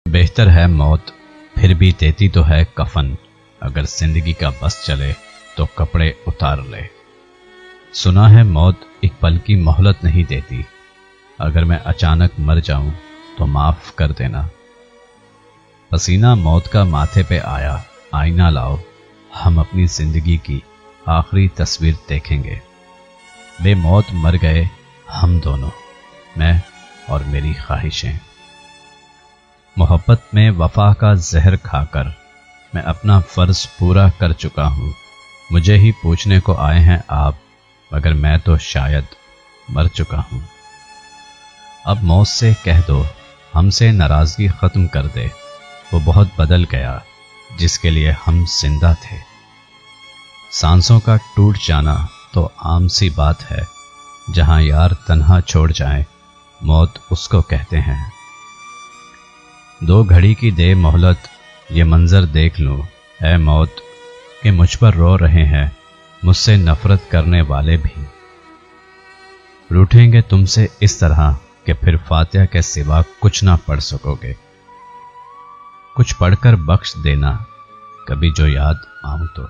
بہتر ہے موت پھر بھی دیتی تو ہے کفن، اگر زندگی کا بس چلے تو کپڑے اتار لے۔ سنا ہے موت ایک پل کی مہلت نہیں دیتی، اگر میں اچانک مر جاؤں تو معاف کر دینا۔ پسینہ موت کا ماتھے پہ آیا، آئینہ لاؤ، ہم اپنی زندگی کی آخری تصویر دیکھیں گے۔ بے موت مر گئے ہم دونوں، میں اور میری خواہشیں۔ محبت میں وفا کا زہر کھا کر میں اپنا فرض پورا کر چکا ہوں۔ مجھے ہی پوچھنے کو آئے ہیں آپ، مگر میں تو شاید مر چکا ہوں۔ اب موت سے کہہ دو ہم سے ناراضگی ختم کر دے، وہ بہت بدل گیا جس کے لیے ہم زندہ تھے۔ سانسوں کا ٹوٹ جانا تو عام سی بات ہے، جہاں یار تنہا چھوڑ جائیں موت اس کو کہتے ہیں۔ دو گھڑی کی دے مہلت، یہ منظر دیکھ لوں اے موت کہ مجھ پر رو رہے ہیں مجھ سے نفرت کرنے والے بھی۔ روٹھیں گے تم سے اس طرح کہ پھر فاتحہ کے سوا کچھ نہ پڑھ سکو گے۔ کچھ پڑھ کر بخش دینا کبھی جو یاد آؤں تو۔